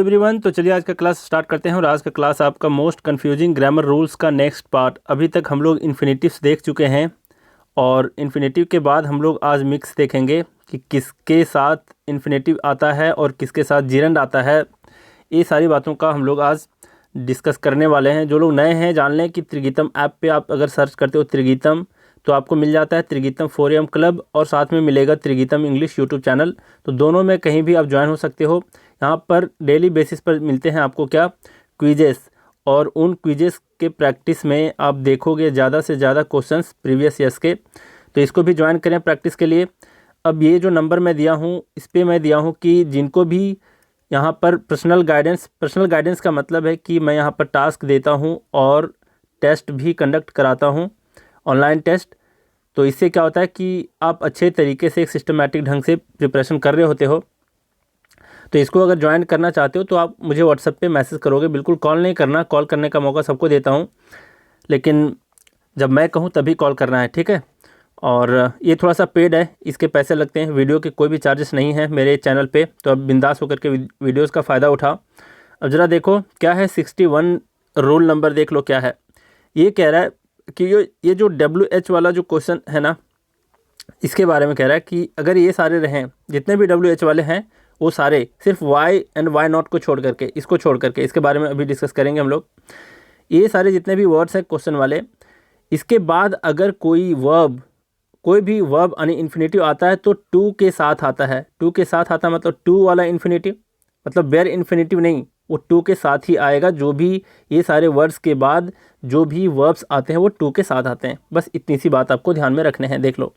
Everyone. तो चलिए आज का क्लास स्टार्ट करते हैं और आज का क्लास आपका मोस्ट कंफ्यूजिंग ग्रामर रूल्स का नेक्स्ट पार्ट। अभी तक हम लोग इन्फिनेटिव्स देख चुके हैं और इन्फिनेटिव के बाद हम लोग आज मिक्स देखेंगे कि किसके साथ इन्फिनेटिव आता है और किसके साथ जिरंड आता है। ये सारी बातों का हम लोग आज डिस्कस करने वाले हैं। जो लोग नए हैं जान लें कि त्रिगीतम ऐप पे आप अगर सर्च करते हो त्रिगीतम तो आपको मिल जाता है त्रिगीतम 4am क्लब और साथ में मिलेगा त्रिगीतम इंग्लिश यूट्यूब चैनल। तो दोनों में कहीं भी आप ज्वाइन हो सकते हो। यहाँ पर डेली बेसिस पर मिलते हैं आपको क्या क्विजेस, और उन क्विजेस के प्रैक्टिस में आप देखोगे ज़्यादा से ज़्यादा क्वेश्चंस प्रीवियस ईयर्स के। तो इसको भी ज्वाइन करें प्रैक्टिस के लिए। अब ये जो नंबर मैं दिया हूँ इस पर मैं दिया हूँ कि जिनको भी यहाँ पर पर्सनल गाइडेंस का मतलब है कि मैं यहाँ पर टास्क देता हूँ और टेस्ट भी कंडक्ट कराता हूँ, ऑनलाइन टेस्ट। तो इससे क्या होता है कि आप अच्छे तरीके से एक सिस्टमेटिक ढंग से प्रिपरेशन कर रहे होते हो। तो इसको अगर ज्वाइन करना चाहते हो तो आप मुझे व्हाट्सएप पे मैसेज करोगे, बिल्कुल कॉल नहीं करना। कॉल करने का मौका सबको देता हूँ, लेकिन जब मैं कहूँ तभी कॉल करना है, ठीक है। और ये थोड़ा सा पेड है, इसके पैसे लगते हैं। वीडियो के कोई भी चार्जेस नहीं है मेरे चैनल पे, तो अब बिंदास होकर के वीडियोज़ का फ़ायदा उठाओ। अब ज़रा देखो क्या है 61 रूल नंबर, देख लो क्या है। ये कह रहा है कि ये जो WH वाला जो क्वेश्चन है ना, इसके बारे में कह रहा है कि अगर ये सारे रहें, जितने भी WH वाले हैं वो सारे, सिर्फ Y एंड Y नॉट को छोड़ करके, इसको छोड़ करके, इसके बारे में अभी डिस्कस करेंगे हम लोग। ये सारे जितने भी वर्ड्स हैं क्वेश्चन वाले, इसके बाद अगर कोई भी वर्ब यानी इन्फिनेटिव आता है तो टू के साथ आता है। टू के साथ आता है मतलब टू वाला इन्फिनेटिव, मतलब बेयर इन्फिनेटिव नहीं, वो टू के साथ ही आएगा। जो भी ये सारे वर्ड्स के बाद जो भी वर्ब्स आते हैं वो टू के साथ आते हैं। बस इतनी सी बात आपको ध्यान में रखने हैं। देख लो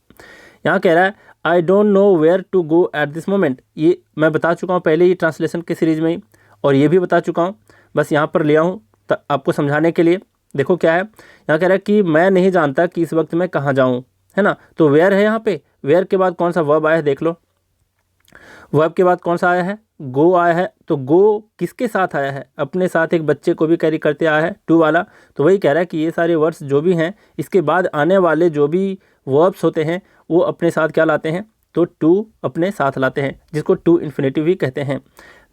यहाँ कह रहा है I don't know where to go at this moment. ये मैं बता चुका हूँ पहले ही ट्रांसलेशन के सीरीज में ही, और ये भी बता चुका हूँ, बस यहाँ पर लिया हूँ आपको समझाने के लिए। देखो क्या है, यहाँ कह रहा है कि मैं नहीं जानता कि इस वक्त मैं कहाँ जाऊँ, है ना। तो वेयर है यहाँ पे, वेयर के बाद कौन सा वर्ब आया है देख लो। वर्ब के बाद कौन सा आया है, गो आया है। तो गो किसके साथ आया है, अपने साथ एक बच्चे को भी कैरी करते आया है, टू वाला। तो वही कह रहा है कि ये सारे वर्ड्स जो भी हैं इसके बाद आने वाले जो भी वर्ब्स होते हैं वो अपने साथ क्या लाते हैं, तो टू अपने साथ लाते हैं, जिसको टू इन्फिनेटिव भी कहते हैं।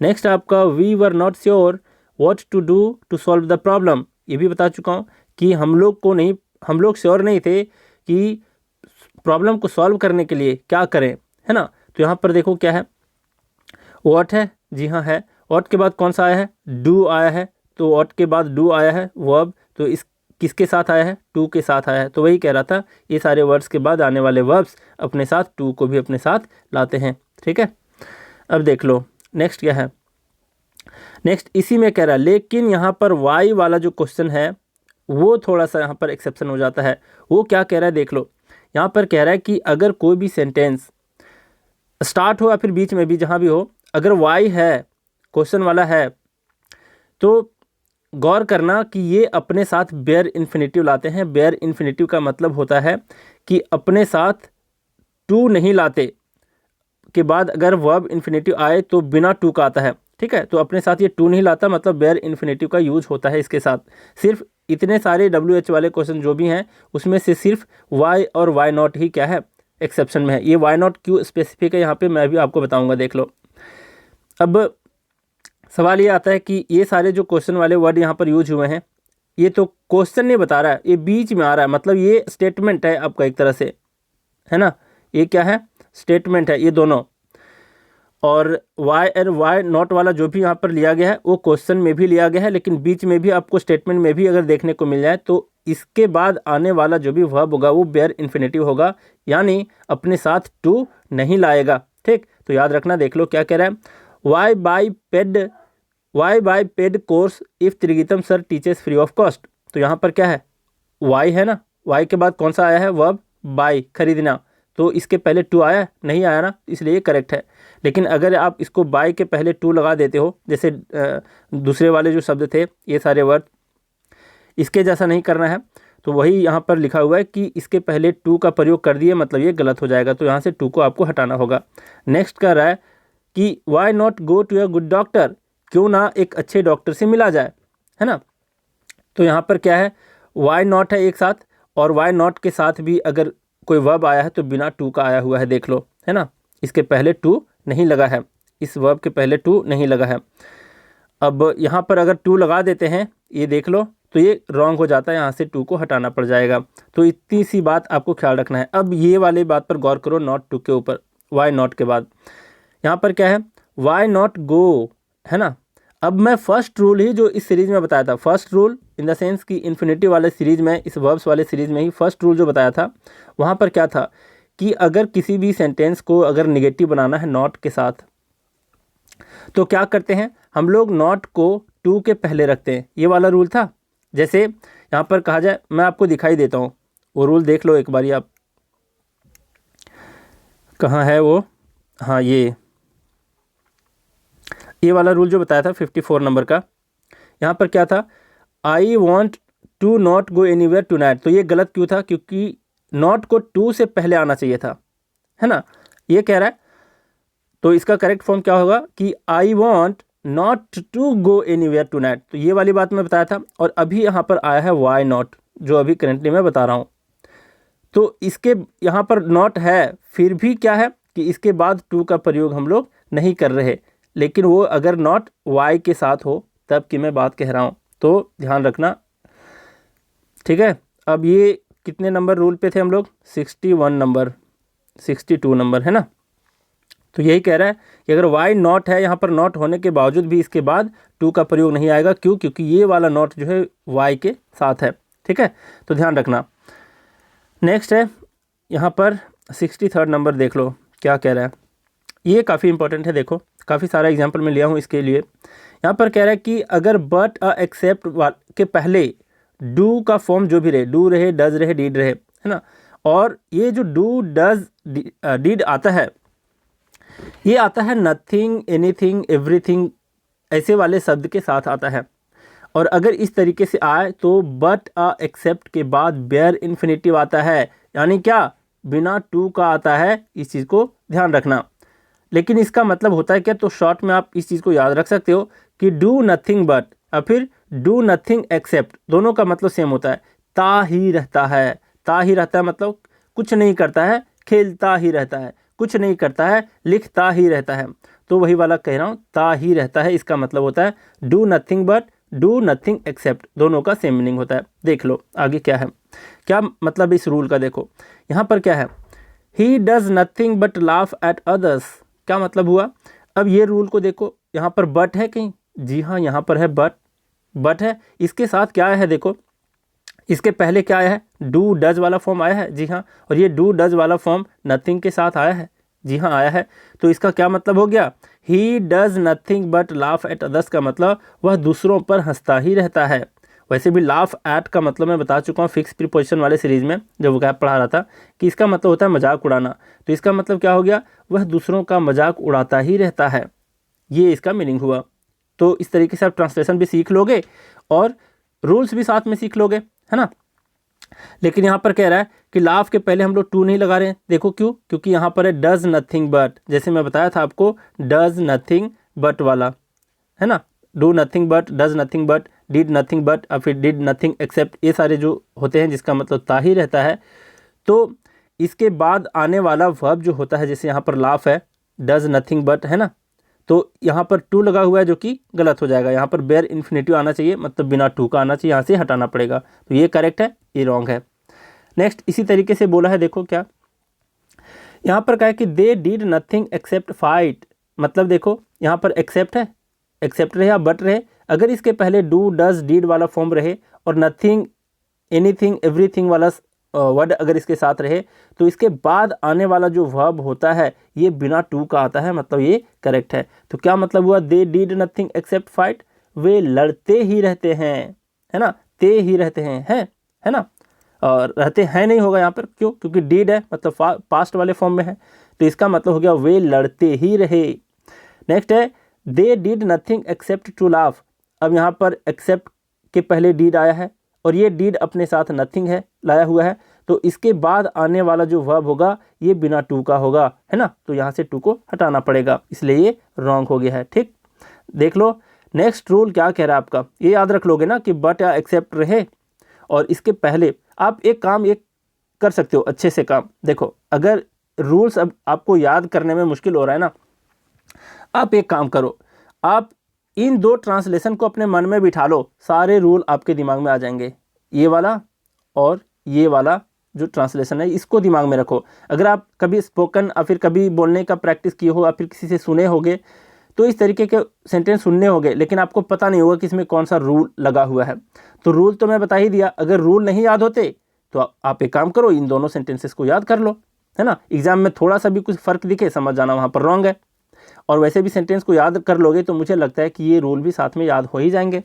नेक्स्ट आपका we were not sure what to do to solve the problem. ये भी बता चुका हूँ कि हम लोग श्योर नहीं थे कि प्रॉब्लम को सॉल्व करने के लिए क्या करें, है ना। तो यहाँ पर देखो क्या है, व्हाट है, जी हाँ है। व्हाट के बाद कौन सा आया है, डू आया है। तो व्हाट के बाद डू आया है वर्ब, तो इस किसके साथ आया है, टू के साथ आया है। तो वही कह रहा था ये सारे वर्ड्स के बाद आने वाले वर्ब्स अपने साथ टू को भी अपने साथ लाते हैं, ठीक है। अब देख लो नेक्स्ट क्या है। नेक्स्ट इसी में कह रहा है, लेकिन यहाँ पर वाई वाला जो क्वेश्चन है वो थोड़ा सा यहाँ पर एक्सेप्शन हो जाता है। वो क्या कह रहा है देख लो, यहाँ पर कह रहा है कि अगर कोई भी सेंटेंस स्टार्ट हो या फिर बीच में भी जहाँ भी हो, अगर वाई है, क्वेश्चन वाला है, तो गौर करना कि ये अपने साथ बेयर इन्फिनेटिव लाते हैं। बेयर इन्फिनेटिव का मतलब होता है कि अपने साथ टू नहीं लाते, के बाद अगर वर्ब इन्फिनेटिव आए तो बिना टू का आता है, ठीक है। तो अपने साथ ये टू नहीं लाता, मतलब बेयर इन्फिनेटिव का यूज होता है इसके साथ। सिर्फ इतने सारे WH वाले क्वेश्चन जो भी हैं उसमें से सिर्फ Y और Y नॉट ही क्या है, एक्सेप्शन में है। ये Y नॉट क्यों स्पेसिफिक है यहाँ पे मैं भी आपको बताऊँगा, देख लो। अब सवाल ये आता है कि ये सारे जो क्वेश्चन वाले वर्ड यहाँ पर यूज हुए हैं, ये तो क्वेश्चन नहीं बता रहा है, ये बीच में आ रहा है, मतलब ये स्टेटमेंट है आपका एक तरह से, है ना। ये क्या है, स्टेटमेंट है ये दोनों। और वाई और वाई नॉट वाला जो भी यहाँ पर लिया गया है वो क्वेश्चन में भी लिया गया है, लेकिन बीच में भी आपको स्टेटमेंट में भी अगर देखने को मिल जाए तो इसके बाद आने वाला जो भी वर्ब होगा वो बेयर इन्फिनेटिव होगा, यानी अपने साथ टू नहीं लाएगा, ठीक। तो याद रखना, देख लो क्या कह रहा है, why buy paid course if Trigeetam sir teachers free of cost. तो यहाँ पर क्या है, वाई है ना, वाई के बाद कौन सा आया है वर्ब, बाय, खरीदना। तो इसके पहले टू आया नहीं, आया ना, इसलिए ये करेक्ट है। लेकिन अगर आप इसको बाय के पहले टू लगा देते हो, जैसे दूसरे वाले जो शब्द थे ये सारे वर्ड, इसके जैसा नहीं करना है। तो वही यहाँ पर लिखा हुआ है कि इसके पहले टू का प्रयोग कर दिए, मतलब ये गलत हो जाएगा। तो यहाँ से टू को आपको हटाना होगा। नेक्स्ट कर रहा है कि why not go to a good doctor, क्यों ना एक अच्छे डॉक्टर से मिला जाए, है ना। तो यहाँ पर क्या है, वाई नॉट है एक साथ, और वाई नॉट के साथ भी अगर कोई वर्ब आया है तो बिना टू का आया हुआ है, देख लो, है ना। इसके पहले टू नहीं लगा है, इस वर्ब के पहले टू नहीं लगा है। अब यहाँ पर अगर 2 लगा देते हैं, ये देख लो, तो ये रॉन्ग हो जाता है, यहाँ से 2 को हटाना पड़ जाएगा। तो इतनी सी बात आपको ख्याल रखना है। अब ये वाली बात पर गौर करो, नॉट टू के ऊपर, वाई नॉट के बाद यहाँ पर क्या है, वाई नॉट गो, है ना। अब मैं फर्स्ट रूल ही जो इस सीरीज़ में बताया था, first rule in the sense कि इन्फिनेटिव वाले सीरीज़ में, इस वर्ब्स वाले सीरीज़ में ही फर्स्ट रूल जो बताया था, वहाँ पर क्या था कि अगर किसी भी सेंटेंस को अगर निगेटिव बनाना है नॉट के साथ, तो क्या करते हैं हम लोग, नॉट को टू के पहले रखते हैं। ये वाला रूल था। जैसे यहाँ पर कहा जाए, मैं आपको दिखाई देता हूँ, वो रूल देख लो एक बारी आप, कहाँ है वो, हाँ ये वाला रूल जो बताया था 54 नंबर का। यहाँ पर क्या था, I want to not go anywhere tonight. तो ये गलत क्यों था, क्योंकि नॉट को टू से पहले आना चाहिए था, है ना, ये कह रहा है। तो इसका करेक्ट फॉर्म क्या होगा कि I want not to go anywhere tonight. तो ये वाली बात मैं बताया था। और अभी यहाँ पर आया है वाई नॉट, जो अभी करेंटली मैं बता रहा हूँ। तो इसके यहाँ पर नॉट है, फिर भी क्या है कि इसके बाद टू का प्रयोग हम लोग नहीं कर रहे, लेकिन वो अगर नॉट वाई के साथ हो तब की मैं बात कह रहा हूँ, तो ध्यान रखना, ठीक है। अब ये कितने नंबर रूल पे थे हम लोग, 61 नंबर, 62 नंबर, है ना। तो यही कह रहा है कि अगर वाई नॉट है, यहाँ पर नॉट होने के बावजूद भी इसके बाद टू का प्रयोग नहीं आएगा। क्यों, क्योंकि ये वाला नॉट जो है वाई के साथ है, ठीक है, तो ध्यान रखना। नेक्स्ट है यहाँ पर 63 नंबर, देख लो क्या कह रहा है। ये काफ़ी इंपॉर्टेंट है, देखो काफ़ी सारा एग्जाम्पल मैं लिया हूँ इसके लिए। यहाँ पर कह रहा है कि अगर बट एक्सेप्ट के पहले डू का फॉर्म जो भी रहे, डू रहे, डज रहे, डीड रहे, है ना, और ये जो डू डज डीड आता है, ये आता है नथिंग, एनीथिंग, एवरीथिंग ऐसे वाले शब्द के साथ आता है। और अगर इस तरीके से आए तो बट एक्सेप्ट के बाद बेयर इन्फिनेटिव आता है, यानी क्या, बिना टू का आता है। इस चीज़ को ध्यान रखना। लेकिन इसका मतलब होता है क्या, तो शॉर्ट में आप इस चीज़ को याद रख सकते हो कि डू नथिंग बट और फिर डू नथिंग एक्सेप्ट, दोनों का मतलब सेम होता है, ता ही रहता है। ता ही रहता है मतलब कुछ नहीं करता है, खेलता ही रहता है, कुछ नहीं करता है, लिखता ही रहता है। तो वही वाला कह रहा हूँ, ता ही रहता है, इसका मतलब होता है do nothing but, do nothing accept, दोनों का सेम मीनिंग होता है। देख लो आगे क्या है, क्या मतलब इस रूल का, देखो यहाँ पर क्या है, he does nothing but laugh at others. क्या मतलब हुआ, अब ये रूल को देखो, यहाँ पर बट है कहीं, जी हाँ यहाँ पर है बट है, इसके साथ क्या है, देखो इसके पहले क्या आया है, डू डज वाला फॉर्म आया है, जी हाँ, और ये डू डज वाला फॉर्म नथिंग के साथ आया है, जी हाँ आया है। तो इसका क्या मतलब हो गया, he does nothing but laugh at others का मतलब वह दूसरों पर हंसता ही रहता है। वैसे भी लाफ एट का मतलब मैं बता चुका हूँ फिक्स प्रीपोजिशन वाले सीरीज़ में जब वो पढ़ा रहा था, कि इसका मतलब होता है मजाक उड़ाना। तो इसका मतलब क्या हो गया, वह दूसरों का मजाक उड़ाता ही रहता है, ये इसका मीनिंग हुआ। तो इस तरीके से आप ट्रांसलेशन भी सीख लोगे और रूल्स भी साथ में सीख लोगे, है ना। लेकिन यहाँ पर कह रहा है कि लाफ के पहले हम लोग टू नहीं लगा रहे हैं, देखो क्यों, क्योंकि यहाँ पर है डज नथिंग बट, जैसे मैं बताया था आपको डज नथिंग बट वाला, है ना, do nothing but, does nothing but, did nothing but और फिर डिड नथिंग एक्सेप्ट, ये सारे जो होते हैं जिसका मतलब ता ही रहता है। तो इसके बाद आने वाला वर्ब जो होता है, जैसे यहाँ पर लाफ है, डज नथिंग बट, है ना, तो यहाँ पर टू लगा हुआ है जो कि गलत हो जाएगा। यहाँ पर बेयर इन्फिनेटिव आना चाहिए, मतलब बिना टू का आना चाहिए, यहाँ से हटाना पड़ेगा। तो ये करेक्ट है, ये रॉन्ग है। नेक्स्ट इसी तरीके से बोला है, देखो क्या यहाँ पर कहा है कि दे डिड नथिंग एक्सेप्ट फाइट। मतलब देखो यहाँ पर एक्सेप्ट है, एक्सेप्ट रहे या बट रहे, अगर इसके पहले डू डज डीड वाला फॉर्म रहे और नथिंग, एनीथिंग, एवरीथिंग वाला वर्ड अगर इसके साथ रहे, तो इसके बाद आने वाला जो वर्ब होता है ये बिना टू का आता है, मतलब ये करेक्ट है। तो क्या मतलब हुआ, they did nothing except fight, वे लड़ते ही रहते हैं, है ना, ते ही रहते हैं, है ना, और रहते हैं नहीं होगा यहाँ पर, क्यों, क्योंकि डिड है, मतलब पास्ट वाले फॉर्म में है, तो इसका मतलब हो गया वे लड़ते ही रहे। नेक्स्ट है they did nothing except to laugh. अब यहाँ पर एक्सेप्ट के पहले डिड आया है और ये डिड अपने साथ नथिंग है लाया हुआ है, तो इसके बाद आने वाला जो वर्ब होगा ये बिना टू का होगा, है ना, तो यहाँ से टू को हटाना पड़ेगा, इसलिए ये रॉन्ग हो गया है। ठीक, देख लो नेक्स्ट रूल क्या कह रहा है आपका, ये याद रख लोगे ना कि बट या एक्सेप्ट रहे और इसके पहले आप एक काम एक कर सकते हो अच्छे से काम। देखो अगर रूल्स अब आपको याद करने में मुश्किल हो रहा है ना, आप एक काम करो, आप इन दो ट्रांसलेशन को अपने मन में बिठा लो, सारे रूल आपके दिमाग में आ जाएंगे। ये वाला और ये वाला जो ट्रांसलेशन है इसको दिमाग में रखो। अगर आप कभी स्पोकन या फिर कभी बोलने का प्रैक्टिस किए हो या फिर किसी से सुने होगे तो इस तरीके के सेंटेंस सुनने होंगे, लेकिन आपको पता नहीं होगा कि इसमें कौन सा रूल लगा हुआ है। तो रूल तो मैं बता ही दिया। अगर रूल नहीं याद होते तो आप एक काम करो, इन दोनों सेंटेंसेस को याद कर लो, है ना। एग्जाम में थोड़ा सा भी कुछ फर्क दिखे समझ जाना वहाँ पर रॉन्ग है। और वैसे भी सेंटेंस को याद कर लोगे तो मुझे लगता है कि ये रूल भी साथ में याद हो ही जाएंगे।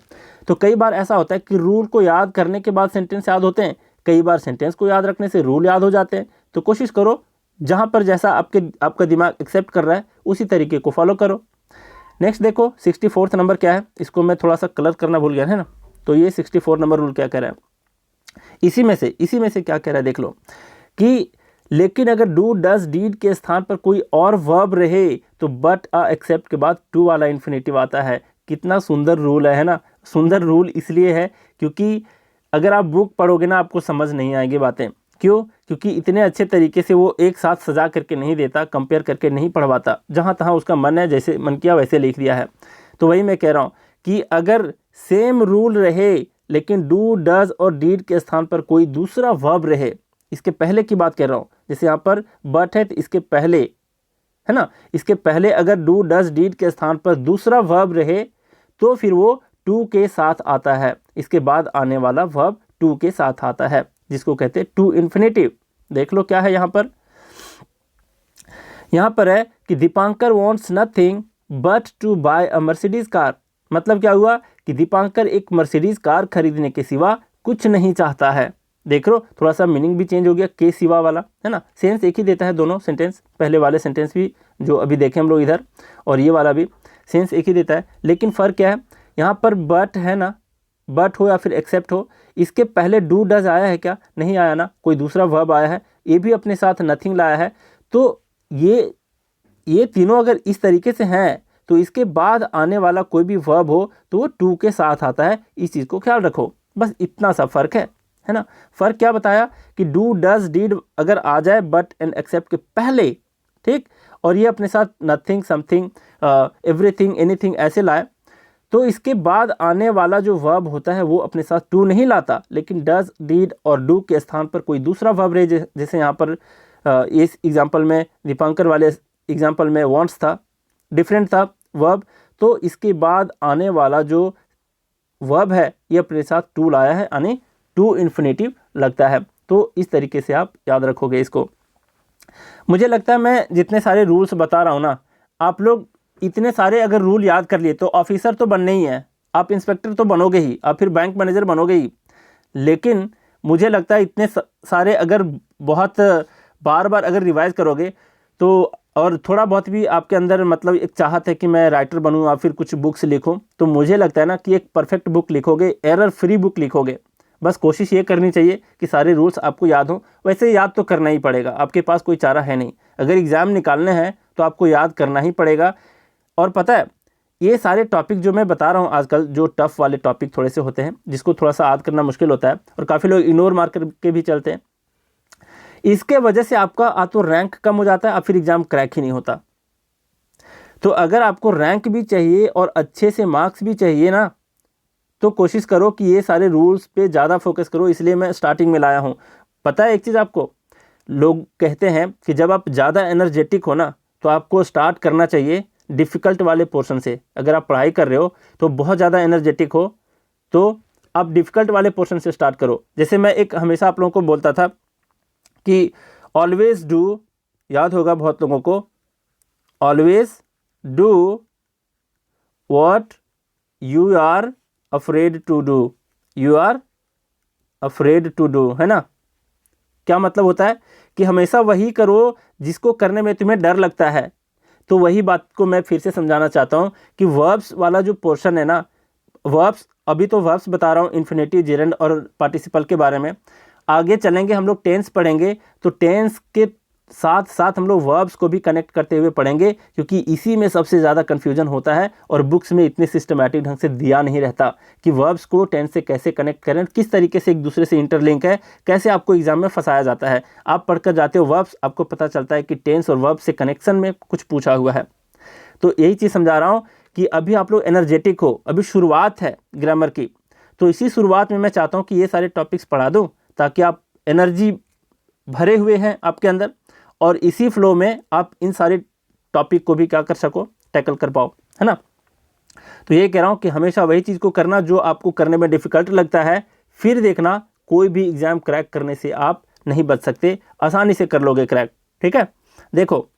तो कई बार ऐसा होता है कि रूल को याद करने के बाद सेंटेंस याद होते हैं, कई बार सेंटेंस को याद रखने से रूल याद हो जाते हैं। तो कोशिश करो जहाँ पर जैसा आपका दिमाग एक्सेप्ट कर रहा है उसी तरीके को फॉलो करो। नेक्स्ट देखो 64 नंबर क्या है, इसको मैं थोड़ा सा कलर करना भूल गया है ना। तो ये 64 नंबर रूल क्या कह रहा है, इसी में से क्या कह रहा है देख लो कि लेकिन अगर डू डज डीड के स्थान पर कोई और वर्ब रहे तो बट अ एक्सेप्ट के बाद टू वाला इन्फिनेटिव आता है। कितना सुंदर रूल है ना। सुंदर रूल इसलिए है क्योंकि अगर आप बुक पढ़ोगे ना आपको समझ नहीं आएगी बातें। क्यों? क्योंकि इतने अच्छे तरीके से वो एक साथ सजा करके नहीं देता, कंपेयर करके नहीं पढ़वाता, जहाँ तहाँ उसका मन है जैसे मन किया वैसे लिख दिया है। तो वही मैं कह रहा हूँ कि अगर सेम रूल रहे लेकिन डू डज और डीड के स्थान पर कोई दूसरा वर्ब रहे, इसके पहले की बात कर रहा हूँ, जैसे यहाँ पर बट है तो इसके पहले, है ना, इसके पहले अगर डू डज डीड के स्थान पर दूसरा वर्ब रहे तो फिर वो टू के साथ आता है। इसके बाद आने वाला वर्ब टू के साथ आता है जिसको कहते हैं टू इन्फिनेटिव। देख लो क्या है यहाँ पर है कि Dipankar wants nothing but to buy a Mercedes car. मतलब क्या हुआ कि दीपांकर एक मर्सिडीज कार खरीदने के सिवा कुछ नहीं चाहता है। देख लो थोड़ा सा मीनिंग भी चेंज हो गया, के सिवा वाला, है ना। सेंस एक ही देता है दोनों सेंटेंस, पहले वाले सेंटेंस भी जो अभी देखे हम लोग इधर और ये वाला भी सेंस एक ही देता है। लेकिन फ़र्क क्या है, यहाँ पर बट है ना, बट हो या फिर एक्सेप्ट हो, इसके पहले डू डज आया है क्या? नहीं आया ना, कोई दूसरा वर्ब आया है, ये भी अपने साथ नथिंग लाया है। तो ये तीनों अगर इस तरीके से हैं तो इसके बाद आने वाला कोई भी वर्ब हो तो वो टू के साथ आता है। इस चीज़ को ख्याल रखो, बस इतना सा फ़र्क है ना। फ़र्क क्या बताया कि डू डज डीड अगर आ जाए बट एंड एक्सेप्ट के पहले, ठीक, और ये अपने साथ नथिंग, समथिंग, एवरीथिंग, एनीथिंग ऐसे लाए तो इसके बाद आने वाला जो वर्ब होता है वो अपने साथ टू नहीं लाता, लेकिन डज डीड और डू के स्थान पर कोई दूसरा वर्ब रहे, जैसे यहाँ पर इस एग्जाम्पल में, दीपांकर वाले एग्जाम्पल में वांट्स था, डिफरेंट था वर्ब, तो इसके बाद आने वाला जो वर्ब है ये अपने साथ टू लाया है, यानी टू इन्फिनेटिव लगता है। तो इस तरीके से आप याद रखोगे इसको। मुझे लगता है मैं जितने सारे रूल्स बता रहा हूँ ना, आप लोग इतने सारे अगर रूल याद कर लिए तो ऑफिसर तो बनने ही है, आप इंस्पेक्टर तो बनोगे ही, आप फिर बैंक मैनेजर बनोगे ही। लेकिन मुझे लगता है इतने सारे अगर बहुत बार बार अगर रिवाइज करोगे तो, और थोड़ा बहुत भी आपके अंदर मतलब एक चाहत है कि मैं राइटर बनूं या फिर कुछ बुक्स लिखूं, तो मुझे लगता है ना कि एक परफेक्ट बुक लिखोगे, एरर फ्री बुक लिखोगे। बस कोशिश ये करनी चाहिए कि सारे रूल्स आपको याद हों। वैसे याद तो करना ही पड़ेगा, आपके पास कोई चारा है नहीं। अगर एग्ज़ाम निकालने हैं तो आपको याद करना ही पड़ेगा। और पता है ये सारे टॉपिक जो मैं बता रहा हूँ आजकल, जो टफ़ वाले टॉपिक थोड़े से होते हैं जिसको थोड़ा सा याद करना मुश्किल होता है और काफ़ी लोग इग्नोर मार करके भी चलते हैं, इसके वजह से आपका आ तो रैंक कम हो जाता है और फिर एग्ज़ाम क्रैक ही नहीं होता। तो अगर आपको रैंक भी चाहिए और अच्छे से मार्क्स भी चाहिए ना, तो कोशिश करो कि ये सारे रूल्स पे ज़्यादा फोकस करो। इसलिए मैं स्टार्टिंग में लाया हूँ। पता है एक चीज़ आपको, लोग कहते हैं कि जब आप ज़्यादा एनर्जेटिक हो ना तो आपको स्टार्ट करना चाहिए डिफ़िकल्ट वाले पोर्शन से। अगर आप पढ़ाई कर रहे हो तो बहुत ज़्यादा एनर्जेटिक हो तो आप डिफ़िकल्ट वाले पोर्शन से स्टार्ट करो। जैसे मैं एक हमेशा आप लोगों को बोलता था कि ऑलवेज डू, याद होगा बहुत लोगों को, always do what you are afraid to do, you are afraid to do, है ना। क्या मतलब होता है कि हमेशा वही करो जिसको करने में तुम्हें डर लगता है। तो वही बात को मैं फिर से समझाना चाहता हूँ कि वर्ब्स वाला जो पोर्शन है ना, वर्ब्स, अभी तो वर्ब्स बता रहा हूँ, इन्फिनेटिव, जेरेंड और पार्टिसिपल के बारे में। आगे चलेंगे हम लोग टेंस पढ़ेंगे तो टेंस के साथ साथ हम लोग वर्ब्स को भी कनेक्ट करते हुए पढ़ेंगे, क्योंकि इसी में सबसे ज़्यादा कन्फ्यूजन होता है और बुक्स में इतने सिस्टमैटिक ढंग से दिया नहीं रहता कि वर्ब्स को टेंस से कैसे कनेक्ट करें, किस तरीके से एक दूसरे से इंटरलिंक है, कैसे आपको एग्जाम में फंसाया जाता है। आप पढ़कर जाते हो वर्ब्स, आपको पता चलता है कि टेंस और वर्ब से कनेक्शन में कुछ पूछा हुआ है। तो यही चीज़ समझा रहा हूँ कि अभी आप लोग एनर्जेटिक हो, अभी शुरुआत है ग्रामर की, तो इसी शुरुआत में मैं चाहता हूँ कि ये सारे टॉपिक्स पढ़ा दूँ ताकि आप एनर्जी भरे हुए हैं आपके अंदर, और इसी फ्लो में आप इन सारे टॉपिक को भी क्या कर सको, टैकल कर पाओ, है ना। तो ये कह रहा हूँ कि हमेशा वही चीज़ को करना जो आपको करने में डिफ़िकल्ट लगता है, फिर देखना कोई भी एग्ज़ाम क्रैक करने से आप नहीं बच सकते, आसानी से कर लोगे क्रैक, ठीक है। देखो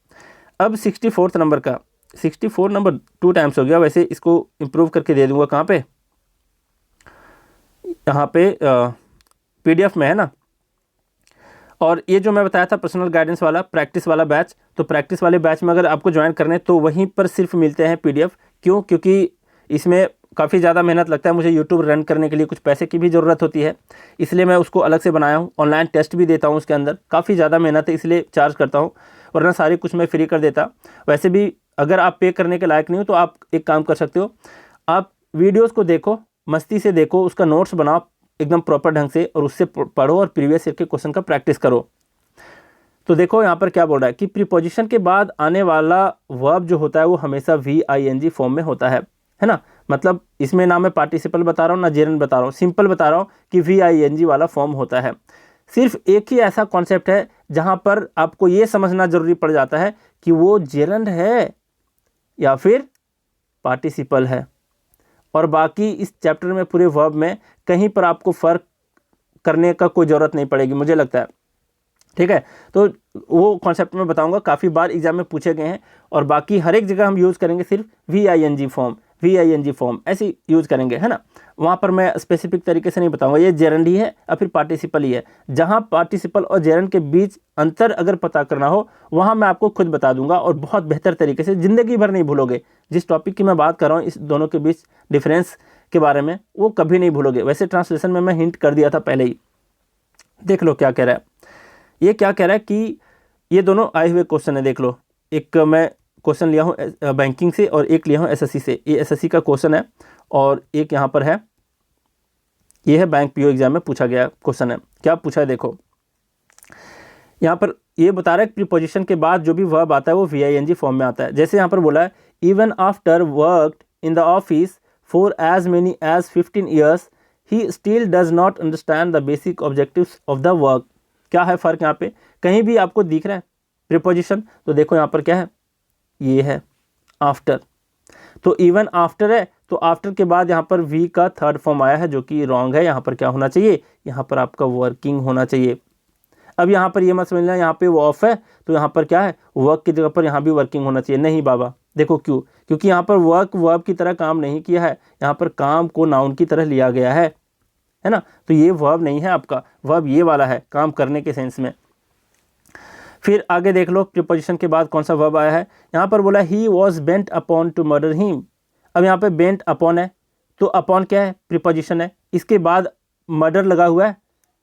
अब 64 नंबर का, 64 नंबर 2 टाइम्स हो गया, वैसे इसको इम्प्रूव करके दे दूंगा, कहाँ पे, यहाँ पे PDF में है ना। और ये जो मैं बताया था पर्सनल गाइडेंस वाला प्रैक्टिस वाला बैच, तो प्रैक्टिस वाले बैच में अगर आपको ज्वाइन करने तो वहीं पर सिर्फ मिलते हैं PDF। क्यों? क्योंकि इसमें काफ़ी ज़्यादा मेहनत लगता है, मुझे यूट्यूब रन करने के लिए कुछ पैसे की भी ज़रूरत होती है, इसलिए मैं उसको अलग से बनाया हूँ। ऑनलाइन टेस्ट भी देता हूँ उसके अंदर, काफ़ी ज़्यादा मेहनत है इसलिए चार्ज करता हूँ, वरना सारी कुछ मैं फ्री कर देता। वैसे भी अगर आप पे करने के लायक नहीं हो तो आप एक काम कर सकते हो, आप वीडियोज़ को देखो, मस्ती से देखो, उसका नोट्स बनाओ एकदम प्रॉपर ढंग से, और उससे पढ़ो और प्रीवियस ईयर के क्वेश्चन का प्रैक्टिस करो। तो देखो यहाँ पर क्या बोल रहा है कि प्रीपोजिशन के बाद आने वाला वर्ब जो होता है वो हमेशा VING फॉर्म में होता है ना। मतलब इसमें ना मैं पार्टिसिपल बता रहा हूँ ना जेरंड बता रहा हूँ, सिंपल बता रहा हूँ कि VING वाला फॉर्म होता है। सिर्फ एक ही ऐसा कॉन्सेप्ट है जहाँ पर आपको ये समझना जरूरी पड़ जाता है कि वो जेरंड है या फिर पार्टिसिपल है, और बाकी इस चैप्टर में पूरे वर्ब में कहीं पर आपको फ़र्क करने का कोई ज़रूरत नहीं पड़ेगी मुझे लगता है, ठीक है। तो वो कॉन्सेप्ट मैं बताऊंगा, काफ़ी बार एग्जाम में पूछे गए हैं, और बाकी हर एक जगह हम यूज़ करेंगे सिर्फ VING फॉर्म ऐसे यूज़ करेंगे, है ना। वहाँ पर मैं स्पेसिफिक तरीके से नहीं बताऊंगा ये जेरंड ही है या फिर पार्टिसिपल ही है। जहाँ पार्टिसिपल और जेरंड के बीच अंतर अगर पता करना हो वहाँ मैं आपको खुद बता दूंगा, और बहुत बेहतर तरीके से, ज़िंदगी भर नहीं भूलोगे। जिस टॉपिक की मैं बात कर रहा हूँ इस दोनों के बीच डिफरेंस के बारे में, वो कभी नहीं भूलोगे। वैसे ट्रांसलेशन में मैं हिंट कर दिया था पहले ही। देख लो क्या कह रहा है, ये क्या कह रहा है कि ये दोनों आए हुए क्वेश्चन है। देख लो, एक मैं क्वेश्चन लिया हूँ बैंकिंग से और एक लिया हूँ SSC से। ये SSC का क्वेश्चन है और एक यहाँ पर है, ये है बैंक PO एग्जाम में पूछा गया क्वेश्चन है। क्या पूछा है देखो, यहाँ पर ये बता रहा है प्रीपोजिशन के बाद जो भी वर्ब आता है वो VING फॉर्म में आता है। जैसे यहाँ पर बोला है even after worked in the office for as many as 15 years he still does not understand the basic objectives of the work. क्या है फ़र्क यहाँ पे, कहीं भी आपको दिख रहा है प्रीपोजिशन? तो देखो यहाँ पर क्या है, ये है आफ्टर, तो इवन आफ्टर है, तो आफ्टर के बाद यहाँ पर V का थर्ड फॉर्म आया है जो कि रॉन्ग है। यहाँ पर क्या होना चाहिए, यहाँ पर आपका वर्किंग होना चाहिए। अब यहाँ पर ये मत समझना यहाँ पे वो ऑफ है तो यहाँ पर क्या है, वर्क की जगह पर यहाँ भी वर्किंग होना चाहिए। नहीं बाबा, देखो क्यों, क्योंकि यहाँ पर वर्क वर्ब की तरह काम नहीं किया है, यहाँ पर काम को नाउन की तरह लिया गया है ना। तो ये वर्ब नहीं है आपका, वर्ब ये वाला है काम करने के सेंस में। फिर आगे देख लो प्रीपोजिशन के बाद कौन सा वर्ब आया है। यहाँ पर बोला he was bent upon two murder him. अब यहाँ पे बेंट अपॉन है, तो अपॉन क्या है, प्रीपोजिशन है, इसके बाद मर्डर लगा हुआ है,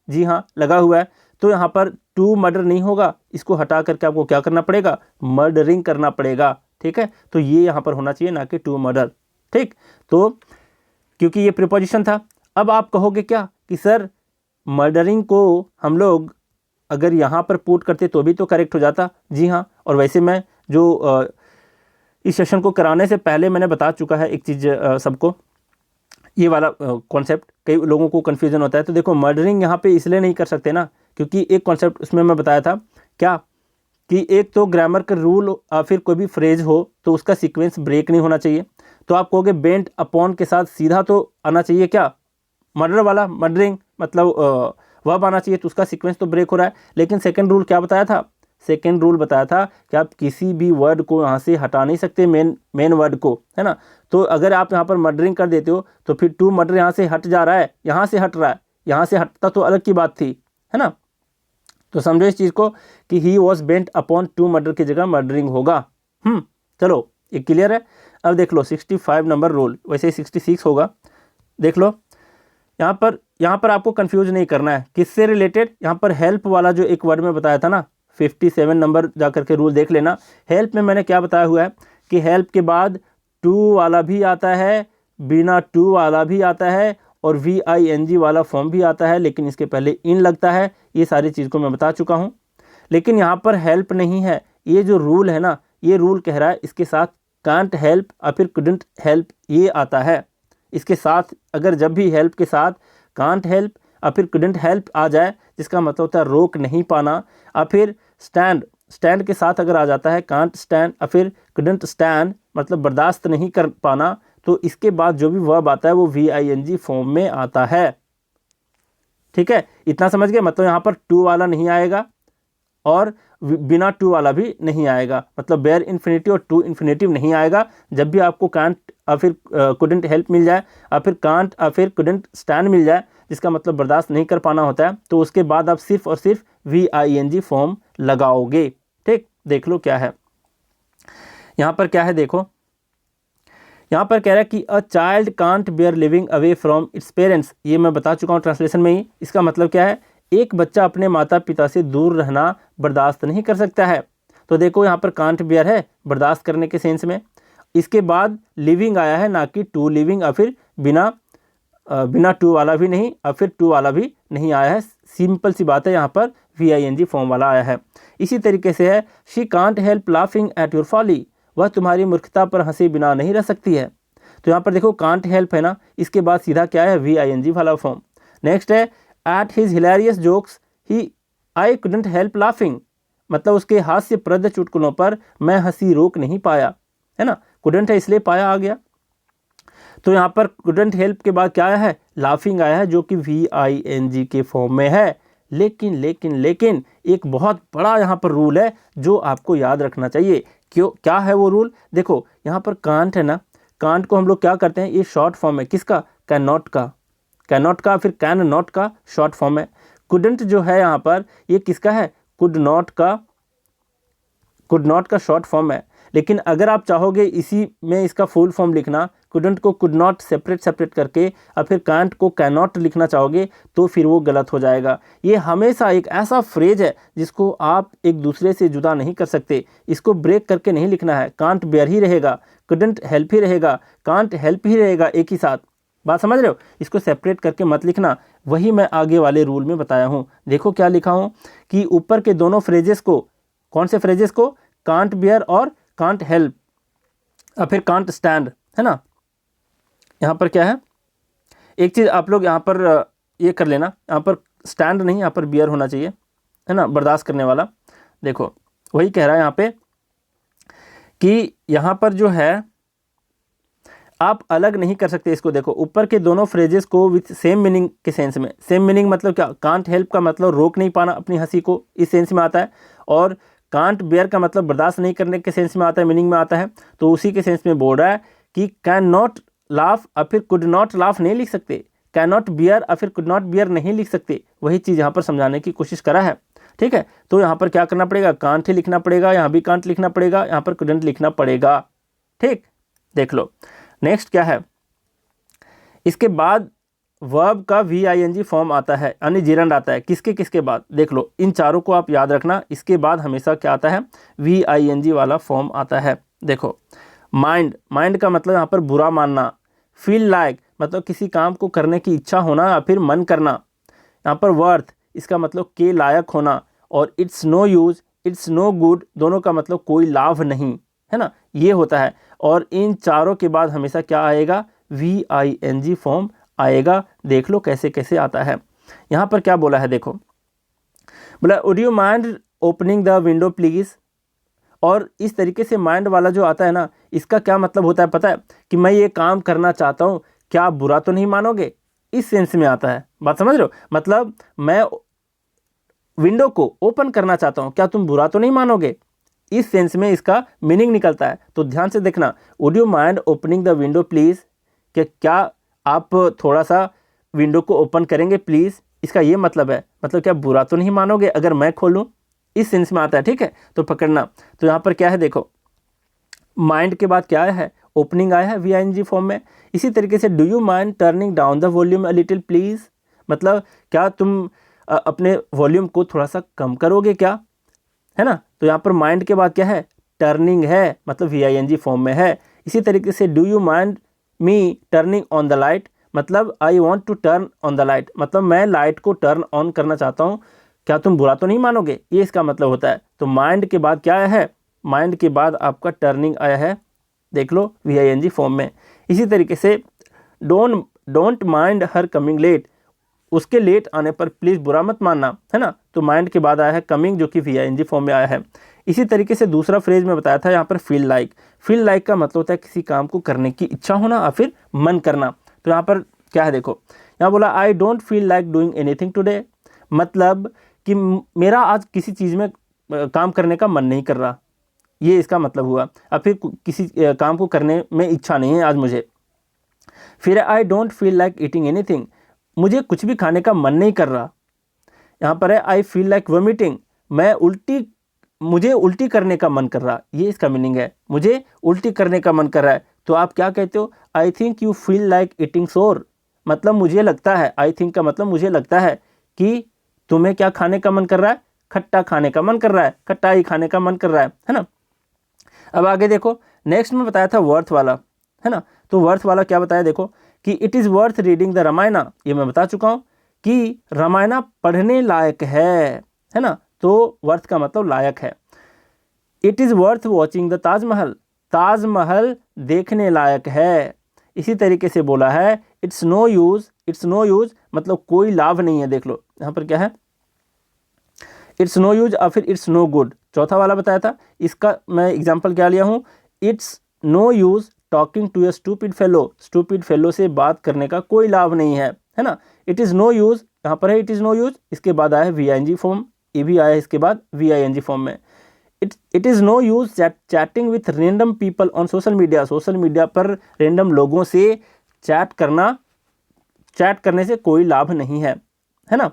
जी हाँ लगा हुआ है, तो यहाँ पर टू मर्डर नहीं होगा, इसको हटा करके आपको क्या करना पड़ेगा, मर्डरिंग करना पड़ेगा, ठीक है। तो ये यहाँ पर होना चाहिए ना कि टू मर्डर, ठीक। तो क्योंकि ये प्रीपोजिशन था। अब आप कहोगे क्या कि सर मर्डरिंग को हम लोग अगर यहाँ पर पुट करते तो भी तो करेक्ट हो जाता। जी हाँ, और वैसे मैं जो इस सेशन को कराने से पहले मैंने बता चुका है एक चीज़ सबको, ये वाला कॉन्सेप्ट कई लोगों को कन्फ्यूजन होता है। तो देखो मर्डरिंग यहाँ पे इसलिए नहीं कर सकते ना, क्योंकि एक कॉन्सेप्ट उसमें मैं बताया था क्या कि एक तो ग्रामर का रूल फिर कोई भी फ्रेज हो तो उसका सीक्वेंस ब्रेक नहीं होना चाहिए। तो आप कहोगे बेंट अपॉन के साथ सीधा तो आना चाहिए क्या, मर्डर वाला, मर्डरिंग मतलब वर्ब आना चाहिए, तो उसका सीक्वेंस तो ब्रेक हो रहा है। लेकिन सेकंड रूल क्या बताया था, सेकंड रूल बताया था कि आप किसी भी वर्ड को यहाँ से हटा नहीं सकते, मेन वर्ड को, है ना। तो अगर आप यहाँ पर मर्डरिंग कर देते हो तो फिर टू मर्डर यहाँ से हट जा रहा है, यहाँ से हट रहा है, यहाँ से हटता तो अलग की बात थी, है ना। तो समझो इस चीज़ को कि he was bent upon two murder की जगह मर्डरिंग होगा। चलो ये क्लियर है। अब देख लो 65 नंबर रूल, वैसे 66 होगा। देख लो यहाँ पर आपको कंफ्यूज नहीं करना है किससे रिलेटेड। यहाँ पर हेल्प वाला जो एक वर्ड में बताया था ना, 57 नंबर जा करके रूल देख लेना। हेल्प में मैंने क्या बताया हुआ है कि हेल्प के बाद टू वाला भी आता है, बिना टू वाला भी आता है, और VING वाला फॉर्म भी आता है, लेकिन इसके पहले इन लगता है। ये सारी चीज़ को मैं बता चुका हूँ। लेकिन यहाँ पर हेल्प नहीं है, ये जो रूल है ना, ये रूल कह रहा है इसके साथ कांट हेल्प और फिर कुडंट हेल्प ये आता है। इसके साथ अगर जब भी हेल्प के साथ कांट हेल्प और फिर कुडंट हेल्प आ जाए, जिसका मतलब होता है रोक नहीं पाना, और फिर स्टैंड के साथ अगर आ जाता है कांट स्टैंड और फिर कुडंट स्टैंड मतलब बर्दाश्त नहीं कर पाना, तो इसके बाद जो भी वर्ब आता है वो VING फॉर्म में आता है। ठीक है, इतना समझ गए। मतलब यहाँ पर टू वाला नहीं आएगा और बिना टू वाला भी नहीं आएगा, मतलब बेयर इन्फिनेटिव और टू इन्फिनेटिव नहीं आएगा। जब भी आपको कांट और फिर कुडंट हेल्प मिल जाए और फिर कांट और फिर कुडंट स्टैंड मिल जाए, जिसका मतलब बर्दाश्त नहीं कर पाना होता है, तो उसके बाद आप सिर्फ और सिर्फ VING फॉर्म लगाओगे। ठीक, देख लो क्या है यहाँ पर। क्या है देखो, यहाँ पर कह रहा है कि a child can't bear living away from its parents. ये मैं बता चुका हूँ ट्रांसलेशन में ही। इसका मतलब क्या है, एक बच्चा अपने माता पिता से दूर रहना बर्दाश्त नहीं कर सकता है। तो देखो यहाँ पर कांट बेयर है बर्दाश्त करने के सेंस में, इसके बाद लिविंग आया है, ना कि टू लिविंग, और फिर बिना टू वाला भी नहीं और फिर टू वाला भी नहीं आया है। सिंपल सी बात है, यहाँ पर VING फॉर्म वाला आया है। इसी तरीके से है she can't help laughing at your folly, वह तुम्हारी मूर्खता पर हंसे बिना नहीं रह सकती है। तो यहाँ पर देखो कांट हेल्प है ना, इसके बाद सीधा क्या है, VING वाला फॉर्म। नेक्स्ट है at his hilarious jokes he I couldn't help laughing, मतलब उसके हास्यप्रद चुटकुलों पर मैं हंसी रोक नहीं पाया, है ना। कुडंट है इसलिए पाया आ गया। तो यहाँ पर कुडंट हेल्प के बाद क्या आया है, लाफिंग आया है, जो कि VING के फॉर्म में है। लेकिन लेकिन लेकिन एक बहुत बड़ा यहाँ पर रूल है जो आपको याद रखना चाहिए। क्यों, क्या है वो रूल, देखो यहाँ पर कांट है ना, कांट को हम लोग क्या करते हैं, ये शॉर्ट फॉर्म है किसका, कैन नॉट का फिर कैन नॉट का शॉर्ट फॉर्म है। कुडंट जो है यहाँ पर ये किसका है, कुड नॉट का शॉर्ट फॉर्म है। लेकिन अगर आप चाहोगे इसी में इसका फुल फॉर्म लिखना, कुडंट को कुड नॉट सेपरेट करके और फिर कांट को कैन नॉट लिखना चाहोगे, तो फिर वो गलत हो जाएगा। ये हमेशा एक ऐसा फ्रेज है जिसको आप एक दूसरे से जुदा नहीं कर सकते, इसको ब्रेक करके नहीं लिखना है। कांट बेयर ही रहेगा, कुडंट हेल्प ही रहेगा, कांट हेल्प ही रहेगा एक ही साथ। बात समझ रहे हो, इसको सेपरेट करके मत लिखना। वही मैं आगे वाले रूल में बताया हूँ। देखो क्या लिखा हूँ कि ऊपर के दोनों फ्रेजेस को, कौन से फ्रेजेस को, कांट बेयर और कांट हेल्प और फिर कांट स्टैंड, है ना। यहाँ पर क्या है, एक चीज़ आप लोग यहाँ पर ये कर लेना, यहाँ पर स्टैंड नहीं, यहाँ पर बियर होना चाहिए, है ना, बर्दाश्त करने वाला। देखो वही कह रहा है यहाँ पे कि यहाँ पर जो है आप अलग नहीं कर सकते इसको। देखो ऊपर के दोनों फ्रेजेस को विथ सेम मीनिंग के सेंस में, सेम मीनिंग मतलब क्या, कांट हेल्प का मतलब रोक नहीं पाना अपनी हंसी को, इस सेंस में आता है, और कांट बेयर का मतलब बर्दाश्त नहीं करने के सेंस में आता है, मीनिंग में आता है। तो उसी के सेंस में बोल रहा है कि कैन नॉट लाफ और फिर कुड नॉट लाफ नहीं लिख सकते, कैन नॉट बियर और फिर कुड नॉट बियर नहीं लिख सकते। वही चीज़ यहाँ पर समझाने की कोशिश करा है। ठीक है, तो यहाँ पर क्या करना पड़ेगा, कांट ही लिखना पड़ेगा, यहाँ भी कांट लिखना पड़ेगा, यहाँ पर कुडंट लिखना पड़ेगा। ठीक, देख लो नेक्स्ट क्या है, इसके बाद वर्ब का VING फॉर्म आता है, यानी जिरंड आता है। किसके किसके बाद, देख लो इन चारों को आप याद रखना। इसके बाद हमेशा क्या आता है, VING वाला फॉर्म आता है। देखो माइंड का मतलब यहाँ पर बुरा मानना, फील लाइक मतलब किसी काम को करने की इच्छा होना या फिर मन करना, यहाँ पर वर्थ इसका मतलब के लायक होना, और it's no use, it's no good दोनों का मतलब कोई लाभ नहीं, है ना, ये होता है। और इन चारों के बाद हमेशा क्या आएगा, VING फॉर्म आएगा। देख लो कैसे कैसे आता है। यहाँ पर क्या बोला है, देखो बोला would you mind opening the window please. और इस तरीके से माइंड वाला जो आता है ना, इसका क्या मतलब होता है पता है, कि मैं ये काम करना चाहता हूँ, क्या आप बुरा तो नहीं मानोगे, इस सेंस में आता है। बात समझ रहे हो, मतलब मैं विंडो को ओपन करना चाहता हूँ, क्या तुम बुरा तो नहीं मानोगे, इस सेंस में इसका मीनिंग निकलता है। तो ध्यान से देखना, would you mind opening the window please, कि क्या आप थोड़ा सा विंडो को ओपन करेंगे प्लीज़, इसका ये मतलब है, मतलब क्या बुरा तो नहीं मानोगे अगर मैं खोलूँ, इस सेंस में आता है। ठीक है, तो पकड़ना। तो यहाँ पर क्या है, देखो माइंड के बाद क्या है, ओपनिंग आया है VING फॉर्म में। इसी तरीके से do you mind turning down the volume a little please, मतलब क्या तुम अपने वॉल्यूम को थोड़ा सा कम करोगे क्या, है ना। तो यहाँ पर माइंड के बाद क्या है, टर्निंग है, मतलब VING फॉर्म में है। इसी तरीके से do you mind me turning on the light, मतलब I want to turn on the light, मतलब मैं लाइट को टर्न ऑन करना चाहता हूँ, क्या तुम बुरा तो नहीं मानोगे, ये इसका मतलब होता है। तो माइंड के बाद क्या आया है, माइंड के बाद आपका टर्निंग आया है देख लो VING फॉर्म में। इसी तरीके से don't mind her coming late, उसके लेट आने पर प्लीज़ बुरा मत मानना, है ना। तो माइंड के बाद आया है कमिंग, जो कि VING फॉर्म में आया है। इसी तरीके से दूसरा फ्रेज में बताया था यहाँ पर फील लाइक का मतलब होता है किसी काम को करने की इच्छा होना या फिर मन करना। तो यहाँ पर क्या है देखो, यहाँ बोला I don't feel like doing anything today, मतलब कि मेरा आज किसी चीज़ में काम करने का मन नहीं कर रहा, ये इसका मतलब हुआ। अब फिर किसी काम को करने में इच्छा नहीं है आज मुझे। फिर I don't feel like eating anything, मुझे कुछ भी खाने का मन नहीं कर रहा। यहाँ पर है आई फील लाइक वोमिटिंग, मुझे उल्टी करने का मन कर रहा, ये इसका मीनिंग है, मुझे उल्टी करने का मन कर रहा है। तो आप क्या कहते हो, I think you feel like eating सोर, मतलब मुझे लगता है, आई थिंक का मतलब मुझे लगता है कि तुम्हें क्या खाने का मन कर रहा है, खट्टा खाने का मन कर रहा है, खट्टाई खाने का मन कर रहा है ना। अब आगे देखो, नेक्स्ट में बताया था वर्थ वाला, है ना। तो वर्थ वाला क्या बताया देखो कि it is worth reading the Ramayana, ये मैं बता चुका हूँ कि रामायणा पढ़ने लायक है ना। तो वर्थ का मतलब लायक है। It is worth watching the Taj Mahal, Taj Mahal देखने लायक है। इसी तरीके से बोला है इट्स नो यूज़ मतलब कोई लाभ नहीं है। देख लो यहाँ पर क्या है, इट्स नो यूज और फिर इट्स नो गुड। चौथा वाला बताया था, इसका मैं एग्जांपल क्या लिया हूँ, it's no use talking to a stupid fellow से बात करने का कोई लाभ नहीं है ना। इट इज़ नो यूज, यहाँ पर है इट इज़ नो यूज, इसके बाद आया है VING फॉर्म, ये भी आया है इसके बाद VING फॉर्म में। It is no use chatting with random people on social media पर रेंडम लोगों से चैट करने से कोई लाभ नहीं है ना।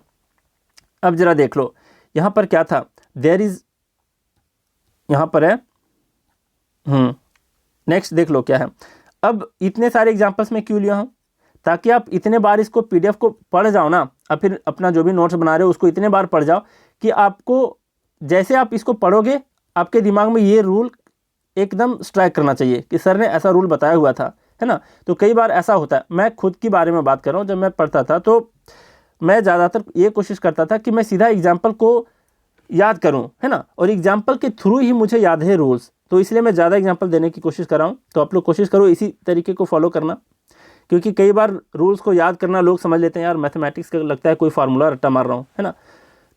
अब जरा देख लो यहाँ पर क्या था, देयर इज, यहाँ पर है नेक्स्ट देख लो क्या है। अब इतने सारे एग्जांपल्स में क्यों लिया हूँ, ताकि आप इतने बार इसको PDF को पढ़ जाओ ना, और फिर अपना जो भी नोट्स बना रहे हो उसको इतने बार पढ़ जाओ कि आपको, जैसे आप इसको पढ़ोगे आपके दिमाग में ये रूल एकदम स्ट्राइक करना चाहिए कि सर ने ऐसा रूल बताया हुआ था, है ना। तो कई बार ऐसा होता है, मैं खुद के बारे में बात कर रहा हूँ, जब मैं पढ़ता था तो मैं ज़्यादातर ये कोशिश करता था कि मैं सीधा एग्जाम्पल को याद करूं, है ना, और एग्जाम्पल के थ्रू ही मुझे याद है रूल्स, तो इसलिए मैं ज़्यादा एग्जाम्पल देने की कोशिश कर रहा हूं। तो आप लोग कोशिश करो इसी तरीके को फॉलो करना, क्योंकि कई बार रूल्स को याद करना लोग समझ लेते हैं यार मैथमेटिक्स का लगता है कोई फार्मूला रट्टा मार रहा हूँ, है ना।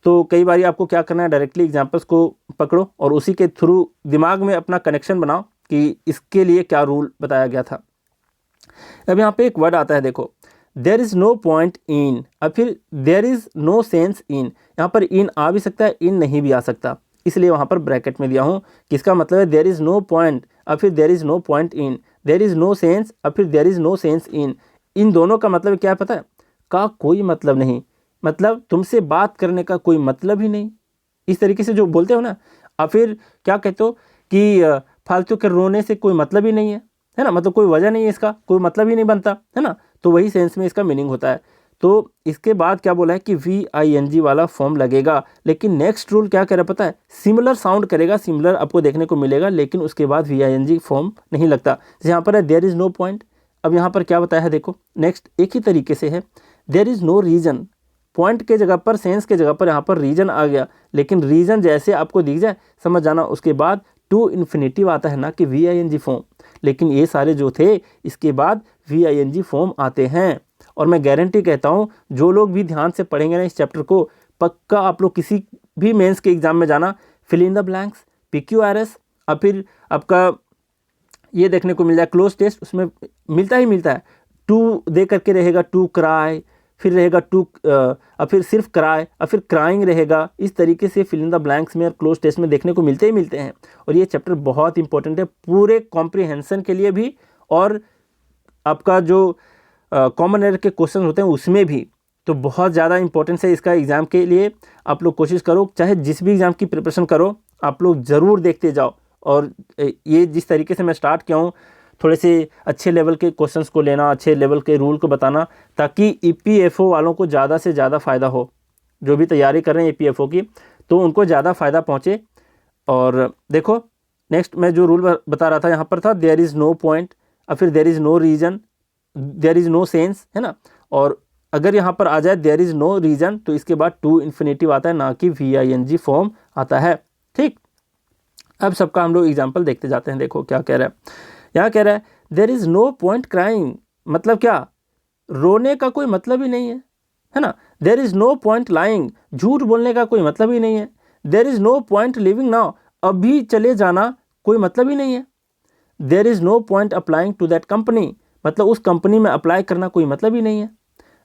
तो कई बार आपको क्या करना है, डायरेक्टली एग्जाम्पल्स को पकड़ो और उसी के थ्रू दिमाग में अपना कनेक्शन बनाओ कि इसके लिए क्या रूल बताया गया था। अब यहाँ पे एक वर्ड आता है देखो, there is no point in, अब फिर there is no sense in, यहाँ पर इन आ भी सकता है, इन नहीं भी आ सकता, इसलिए वहाँ पर ब्रैकेट में दिया हूँ। किसका मतलब है, देयर इज़ नो पॉइंट और फिर there is no point in, there is no sense और फिर there is no sense in दोनों का मतलब क्या है पता है, का कोई मतलब नहीं, मतलब तुमसे बात करने का कोई मतलब ही नहीं, इस तरीके से जो बोलते हो ना। और फिर क्या कहते हो कि फालतू के रोने से कोई मतलब ही नहीं है ना, मतलब कोई वजह नहीं है, इसका कोई मतलब ही नहीं बनता, है ना। तो वही सेंस में इसका मीनिंग होता है। तो इसके बाद क्या बोला है कि VING वाला फॉर्म लगेगा, लेकिन नेक्स्ट रूल क्या कह रहा है पता है, सिमिलर साउंड करेगा, सिमिलर आपको देखने को मिलेगा, लेकिन उसके बाद VING फॉर्म नहीं लगता। जैसे यहाँ पर है देयर इज़ नो पॉइंट, अब यहाँ पर क्या बताया है देखो, नेक्स्ट एक ही तरीके से है, there is no reason, point के जगह पर, सेंस के जगह पर यहाँ पर रीजन आ गया, लेकिन रीजन जैसे आपको दिख जाए समझ जाना, उसके बाद टू इन्फिनेटिव आता है ना कि VING फॉर्म, लेकिन ये सारे जो थे इसके बाद VING फॉर्म आते हैं। और मैं गारंटी कहता हूँ जो लोग भी ध्यान से पढ़ेंगे ना इस चैप्टर को, पक्का आप लोग किसी भी मेंस के एग्जाम में जाना, fill in the blanks, PQRS और फिर आपका ये देखने को मिल जाए क्लोज टेस्ट, उसमें मिलता ही मिलता है, टू दे करके रहेगा, टू क्राई, फिर रहेगा टू और फिर सिर्फ क्राई और फिर क्राइंग रहेगा। इस तरीके से फिल इन द ब्लैंक्स में और क्लोज टेस्ट में देखने को मिलते ही मिलते हैं। और ये चैप्टर बहुत इंपॉर्टेंट है पूरे कॉम्प्रिहेंशन के लिए भी, और आपका जो कॉमन एरर के क्वेश्चन होते हैं उसमें भी, तो बहुत ज़्यादा इंपॉर्टेंस है इसका एग्ज़ाम के लिए। आप लोग कोशिश करो, चाहे जिस भी एग्ज़ाम की प्रिपरेशन करो, आप लोग ज़रूर देखते जाओ। और ये जिस तरीके से मैं स्टार्ट किया हूँ, थोड़े से अच्छे लेवल के क्वेश्चंस को लेना, अच्छे लेवल के रूल को बताना, ताकि EPFO वालों को ज़्यादा से ज़्यादा फ़ायदा हो, जो भी तैयारी कर रहे हैं EPFO की, तो उनको ज़्यादा फ़ायदा पहुँचे। और देखो नेक्स्ट मैं जो रूल बता रहा था यहाँ पर था देयर इज़ नो पॉइंट और फिर there is no reason, there is no sense, है ना। और अगर यहाँ पर आ जाए देयर इज़ नो रीज़न, तो इसके बाद टू इन्फिनेटिव आता है, ना कि VING फॉर्म आता है। ठीक, अब सबका हम लोग एग्जाम्पल देखते जाते हैं। देखो क्या कह रहा है यहाँ कह रहा है there is no point crying, मतलब क्या, रोने का कोई मतलब ही नहीं है ना। There is no point lying, झूठ बोलने का कोई मतलब ही नहीं है। There is no point living now, अभी चले जाना कोई मतलब ही नहीं है। There is no point applying to that company, मतलब उस कंपनी में अप्लाई करना कोई मतलब ही नहीं है।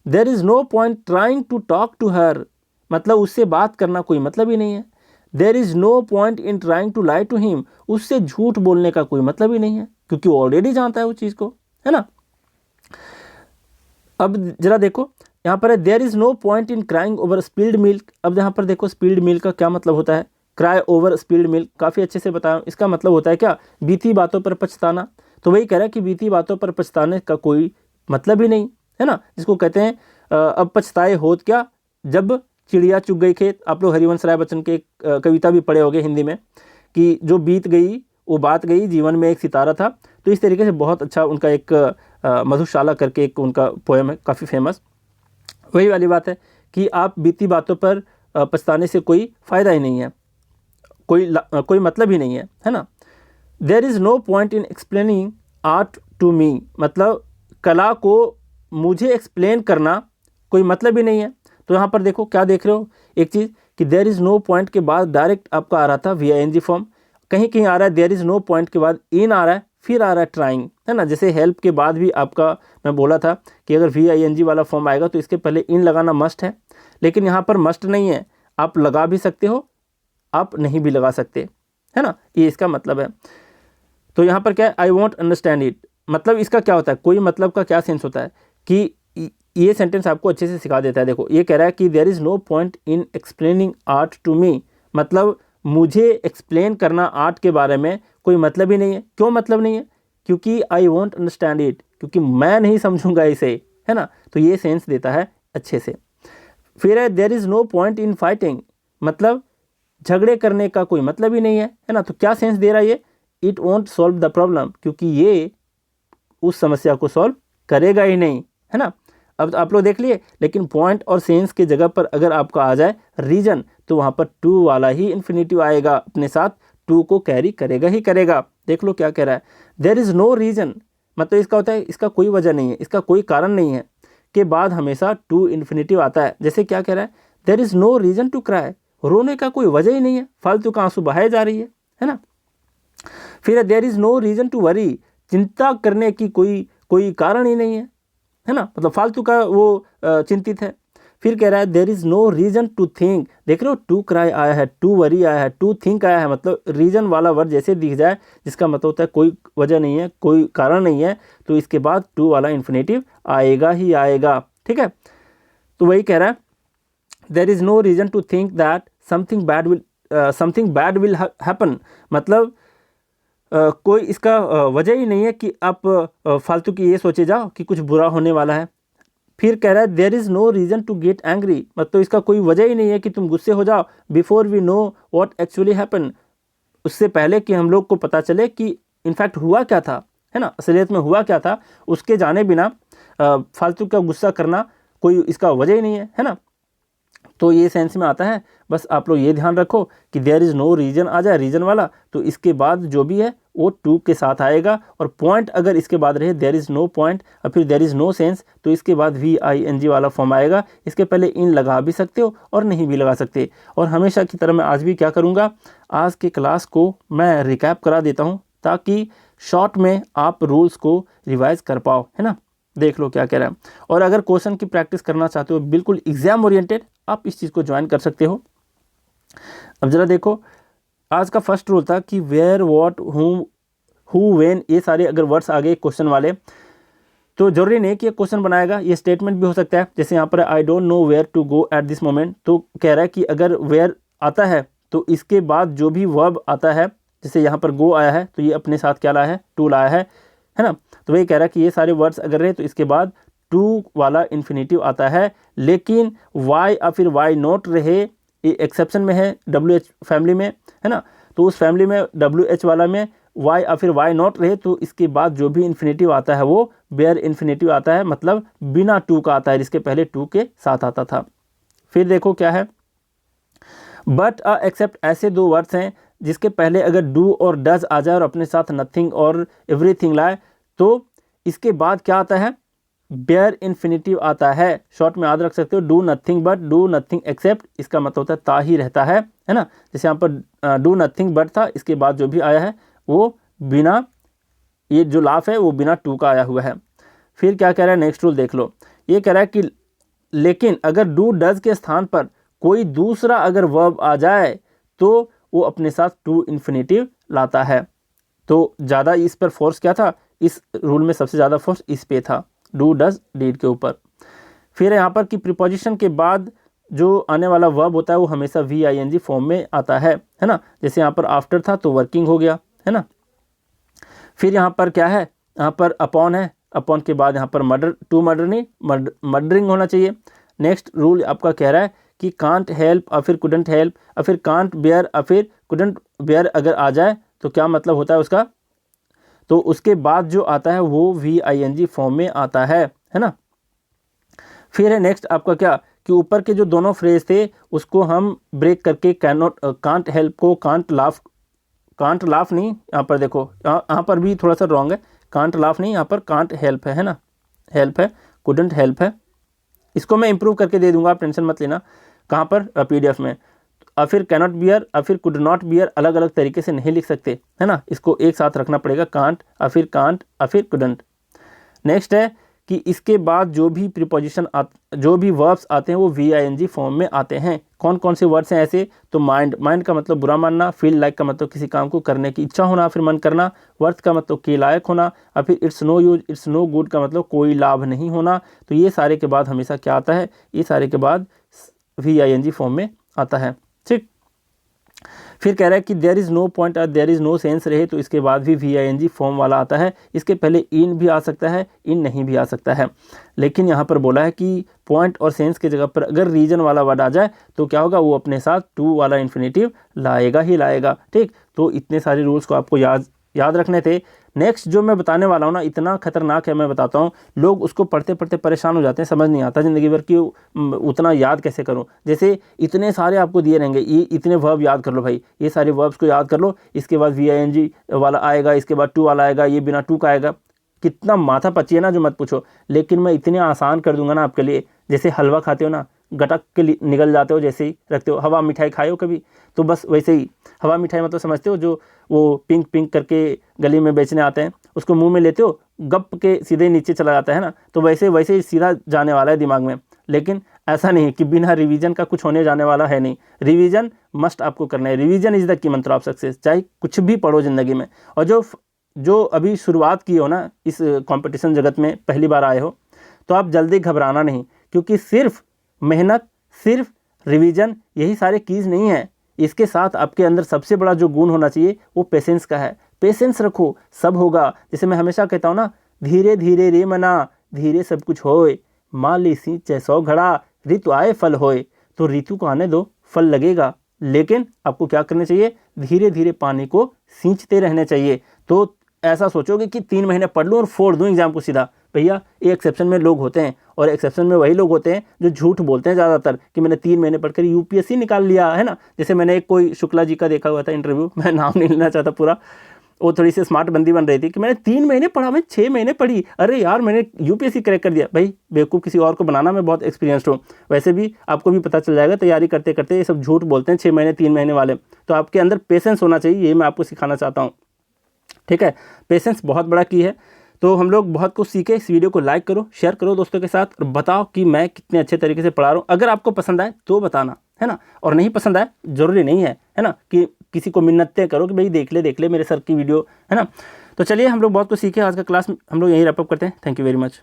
There is no point trying to talk to her, मतलब उससे बात करना कोई मतलब ही नहीं है। There is no point in trying to lie to him, उससे झूठ बोलने का कोई मतलब ही नहीं है, क्योंकि वो ऑलरेडी जानता है उस चीज़ को, है ना। अब जरा देखो यहाँ पर है there is no point in crying over spilled milk. अब यहाँ पर देखो स्पिल्ड मिल्क का क्या मतलब होता है, क्राई ओवर स्पिल्ड मिल्क, काफ़ी अच्छे से बताया। इसका मतलब होता है क्या, बीती बातों पर पछताना। तो वही कह रहा है कि बीती बातों पर पछताने का कोई मतलब ही नहीं, है ना, जिसको कहते हैं अब पछताए होत क्या, जब चिड़िया चुग गई खेत। आप लोग हरिवंश राय बच्चन के कविता भी पढ़े होंगे हिंदी में, कि जो बीत गई वो बात गई, जीवन में एक सितारा था। तो इस तरीके से बहुत अच्छा उनका एक मधुशाला करके एक उनका पोएम है, काफ़ी फेमस। वही वाली बात है कि आप बीती बातों पर पछताने से कोई फ़ायदा ही नहीं है, कोई मतलब ही नहीं है ना। There is no point in explaining art to me, मतलब कला को मुझे एक्सप्लेन करना कोई मतलब ही नहीं है। तो यहाँ पर देखो क्या देख रहे हो एक चीज़, कि देयर इज़ नो पॉइंट के बाद डायरेक्ट आपका आ रहा था VING फॉर्म, कहीं कहीं आ रहा है देयर इज़ नो पॉइंट के बाद इन आ रहा है, फिर आ रहा है ट्राइंग, है ना। जैसे हेल्प के बाद भी आपका मैं बोला था कि अगर VING वाला फॉर्म आएगा तो इसके पहले इन लगाना मस्ट है, लेकिन यहाँ पर मस्ट नहीं है, आप लगा भी सकते हो, आप नहीं भी लगा सकते, है ना, ये इसका मतलब है। तो यहाँ पर क्या है, आई वॉन्ट अंडरस्टैंड इट, मतलब इसका क्या होता है, कोई मतलब का क्या सेंस होता है, कि ये सेंटेंस आपको अच्छे से सिखा देता है। देखो ये कह रहा है कि there is no point in explaining art to me, मतलब मुझे एक्सप्लेन करना आर्ट के बारे में कोई मतलब ही नहीं है। क्यों मतलब नहीं है, क्योंकि आई वॉन्ट अंडरस्टैंड इट, क्योंकि मैं नहीं समझूंगा इसे, है ना। तो ये सेंस देता है अच्छे से। फिर है there is no point in fighting, मतलब झगड़े करने का कोई मतलब ही नहीं है ना। तो क्या सेंस दे रहा है ये, it won't solve the problem, क्योंकि ये उस समस्या को सॉल्व करेगा ही नहीं, है ना। अब आप लोग देख लिए, लेकिन पॉइंट और सेंस की जगह पर अगर आपका आ जाए रीजन, तो वहाँ पर टू वाला ही इन्फिनेटिव आएगा, अपने साथ टू को कैरी करेगा ही करेगा। देख लो क्या कह रहा है, देयर इज़ नो रीजन, मतलब इसका होता है इसका कोई वजह नहीं है, इसका कोई कारण नहीं है, के बाद हमेशा टू इन्फिनेटिव आता है। जैसे क्या कह रहा है, there is no reason to cry, रोने का कोई वजह ही नहीं है, फालतू का आंसू बहाए जा रही है ना। फिर there is no reason to worry, चिंता करने की कोई कारण ही नहीं है ना, मतलब फालतू का वो चिंतित है। फिर कह रहा है there is no reason to think, देख रहे हो टू क्राई आया है, टू वरी आया है, टू थिंक आया है, मतलब रीजन वाला वर्ड जैसे दिख जाए जिसका मतलब होता है कोई वजह नहीं है, कोई कारण नहीं है, तो इसके बाद टू वाला इन्फिनेटिव आएगा ही आएगा, ठीक है। तो वही कह रहा है there is no reason to think that something bad will happen, मतलब कोई इसका वजह ही नहीं है कि आप फालतू की ये सोचे जाओ कि कुछ बुरा होने वाला है। फिर कह रहा है there is no reason to get angry, मतलब इसका कोई वजह ही नहीं है कि तुम गुस्से हो जाओ, before we know what actually happen, उससे पहले कि हम लोग को पता चले कि इनफैक्ट हुआ क्या था, है ना, असलियत में हुआ क्या था, उसके जाने बिना फालतू का गुस्सा करना कोई इसका वजह ही नहीं है ना। तो ये सेंस में आता है। बस आप लोग ये ध्यान रखो कि देयर इज़ नो रीजन आ जाए रीजन वाला, तो इसके बाद जो भी है वो टू के साथ आएगा, और पॉइंट अगर इसके बाद रहे देयर इज़ नो पॉइंट और फिर देयर इज़ नो सेंस, तो इसके बाद VING वाला फॉर्म आएगा। इसके पहले इन लगा भी सकते हो और नहीं भी लगा सकते। और हमेशा की तरह मैं आज भी क्या करूँगा, आज के क्लास को मैं रिकैप करा देता हूँ ताकि शॉर्ट में आप रूल्स को रिवाइज कर पाओ, है ना। देख लो क्या कह रहा है। और अगर क्वेश्चन की प्रैक्टिस करना चाहते हो बिल्कुल एग्जाम ओरिएंटेड, आप इस चीज़ को ज्वाइन कर सकते हो। अब जरा देखो, आज का फर्स्ट रूल था कि वेयर, व्हाट, हुम, हु, व्हेन, ये सारे अगर वर्ड्स आ गए क्वेश्चन वाले, तो जरूरी नहीं कि ये क्वेश्चन बनाएगा, ये स्टेटमेंट भी हो सकता है। जैसे यहाँ पर I don't know where to go at this moment, तो कह रहा है कि अगर वेयर आता है तो इसके बाद जो भी वर्ब आता है, जैसे यहाँ पर गो आया है तो ये अपने साथ क्या लाया है, टू लाया है ना। तो वही कह रहा है कि ये सारे वर्ड्स अगर रहे तो इसके बाद टू वाला इन्फिनेटिव आता है, लेकिन वाई या फिर वाई नॉट रहे, ये एक्सेप्शन में है WH फैमिली में, है ना। तो उस फैमिली में WH वाला में वाई या फिर वाई नॉट रहे तो इसके बाद जो भी इन्फिनेटिव आता है वो बेयर इन्फिनेटिव आता है, मतलब बिना टू का आता है, जिसके पहले टू के साथ आता था। फिर देखो क्या है, बट एक्सेप्ट, ऐसे दो वर्ड्स हैं जिसके पहले अगर डू और डज आ जाए और अपने साथ नथिंग और एवरीथिंग लाए तो इसके बाद क्या आता है, बेयर इन्फिनेटिव आता है। शॉर्ट में याद रख सकते हो, do nothing but, do nothing accept, इसका मतलब होता है ता ही रहता है ना। जैसे यहाँ पर डू नथिंग बट था, इसके बाद जो भी आया है वो बिना, ये जो लाफ है वो बिना टू का आया हुआ है। फिर क्या कह रहा है, नेक्स्ट रूल देख लो। ये कह रहा है कि लेकिन अगर डू डज के स्थान पर कोई दूसरा अगर वर्ब आ जाए तो वो अपने साथ टू इन्फिनेटिव लाता है। तो ज़्यादा इस पर फोर्स क्या था, इस रूल में सबसे ज़्यादा फोर्स इस पे था, डू डज डीड के ऊपर। फिर यहाँ पर कि प्रीपोजिशन के बाद जो आने वाला वर्ब होता है वो हमेशा VING फॉर्म में आता है ना। जैसे यहाँ पर आफ्टर था तो वर्किंग हो गया, है ना। फिर यहाँ पर क्या है, यहाँ पर अपॉन है, अपॉन के बाद यहाँ पर मर्डर, टू मर्डर नहीं मर्डरिंग होना चाहिए। नेक्स्ट रूल आपका कह रहा है कि कांट हेल्प और फिर कुडंट हेल्प और फिर कांट बेयर और फिर कुडंट बेयर अगर आ जाए तो क्या मतलब होता है उसका, तो उसके बाद जो आता है वो VING फॉर्म में आता है ना। फिर है नेक्स्ट आपका क्या कि ऊपर के जो दोनों फ्रेज थे उसको हम ब्रेक करके कांट हेल्प को कांट लाफ नहीं, यहाँ पर देखो यहाँ पर भी थोड़ा सा रॉन्ग है, कांट लाफ नहीं, यहाँ पर कांट हेल्प है ना, हेल्प है, कुडंट हेल्प है। इसको मैं इंप्रूव करके दे दूंगा, आप टेंशन मत लेना। कहाँ पर, PDF में। और फिर कैनॉट बियर और फिर कुड नॉट बियर अलग अलग तरीके से नहीं लिख सकते, है ना, इसको एक साथ रखना पड़ेगा, कांट और फिर कुडंट। नेक्स्ट है कि इसके बाद जो भी प्रीपोजिशन जो भी वर्ब्स आते हैं वो VING फॉर्म में आते हैं। कौन कौन से वर्ड्स हैं ऐसे, तो माइंड का मतलब बुरा मानना, फील लाइक का मतलब किसी काम को करने की इच्छा होना, फिर मन करना, वर्थ का मतलब के लायक होना, और फिर it's no use, it's no good का मतलब कोई लाभ नहीं होना। तो ये सारे के बाद हमेशा क्या आता है, ये सारे के बाद VING फॉर्म में आता है, ठीक। फिर कह रहा है कि देयर इज़ नो पॉइंट और देयर इज़ नो सेंस रहे तो इसके बाद भी VING फॉर्म वाला आता है। इसके पहले इन भी आ सकता है, इन नहीं भी आ सकता है, लेकिन यहाँ पर बोला है कि पॉइंट और सेंस की जगह पर अगर रीजन वाला वर्ड आ जाए तो क्या होगा, वो अपने साथ टू वाला इन्फिनेटिव लाएगा ही लाएगा, ठीक। तो इतने सारे रूल्स को आपको याद रखने थे। नेक्स्ट जो मैं बताने वाला हूँ ना, इतना खतरनाक है, मैं बताता हूँ, लोग उसको पढ़ते पढ़ते परेशान हो जाते हैं, समझ नहीं आता ज़िंदगी भर कि उतना याद कैसे करूँ। जैसे इतने सारे आपको दिए रहेंगे, ये इतने वर्ब याद कर लो भाई, ये सारे वर्ब्स को याद कर लो, इसके बाद VING वाला आएगा, इसके बाद टू वाला आएगा, ये बिना टू का आएगा। कितना माथा पची है ना, जो मत पूछो। लेकिन मैं इतने आसान कर दूंगा ना आपके लिए, जैसे हलवा खाते हो ना, गटक के निगल जाते हो, जैसे ही रखते हो। हवा मिठाई खाए हो कभी, तो बस वैसे ही हवा मिठाई मतलब समझते हो, जो वो पिंक पिंक करके गली में बेचने आते हैं, उसको मुंह में लेते हो, गप के सीधे नीचे चला जाता है ना, तो वैसे ही सीधा जाने वाला है दिमाग में। लेकिन ऐसा नहीं कि बिना रिवीजन का कुछ होने जाने वाला है नहीं, रिवीजन मस्ट आपको करना है। रिवीजन इज द की मंत्र ऑफ सक्सेस, चाहे कुछ भी पढ़ो ज़िंदगी में। और जो अभी शुरुआत की हो ना इस कंपटीशन जगत में, पहली बार आए हो, तो आप जल्दी घबराना नहीं, क्योंकि सिर्फ मेहनत, सिर्फ रिवीजन, यही सारे कीज़ नहीं है। इसके साथ आपके अंदर सबसे बड़ा जो गुण होना चाहिए वो पेशेंस का है। पेशेंस रखो, सब होगा। जैसे मैं हमेशा कहता हूँ ना, धीरे धीरे रे मना, धीरे सब कुछ होए, माली सींचे 100 घड़ा, ऋतु आए फल होए। तो ऋतु को आने दो, फल लगेगा, लेकिन आपको क्या करना चाहिए, धीरे धीरे पानी को सींचते रहने चाहिए। तो ऐसा सोचोगे कि 3 महीने पढ़ लूँ और फोड़ दूँ एग्जाम को सीधा, भैया ये एक्सेप्शन में लोग होते हैं, और एक्सेप्शन में वही लोग होते हैं जो झूठ बोलते हैं ज़्यादातर कि मैंने 3 महीने पढ़कर UPSC निकाल लिया, है ना। जैसे मैंने एक कोई शुक्ला जी का देखा हुआ था इंटरव्यू, मैं नाम नहीं लेना चाहता पूरा, वो थोड़ी सी स्मार्ट बंदी बन रही थी कि मैंने 3 महीने पढ़ा, मैं 6 महीने पढ़ी, अरे यार मैंने UPSC क्रैक कर दिया। भाई बेवकूफ़ किसी और को बनाना, मैं बहुत एक्सपीरियंस्ड हूँ। वैसे भी आपको भी पता चल जाएगा तैयारी करते करते, ये सब झूठ बोलते हैं 6 महीने 3 महीने वाले। तो आपके अंदर पेशेंस होना चाहिए, ये मैं आपको सिखाना चाहता हूँ, ठीक है। पेशेंस बहुत बड़ा की है। तो हम लोग बहुत कुछ सीखे। इस वीडियो को लाइक करो, शेयर करो दोस्तों के साथ, और बताओ कि मैं कितने अच्छे तरीके से पढ़ा रहा हूँ। अगर आपको पसंद आए तो बताना, है ना, और नहीं पसंद आए ज़रूरी नहीं है ना, कि किसी को मिन्नतें करो कि भाई देख ले मेरे सर की वीडियो, है ना। तो चलिए, हम लोग बहुत कुछ सीखे। आज का क्लास हम लोग यहीं रैप अप करते हैं। Thank you very much.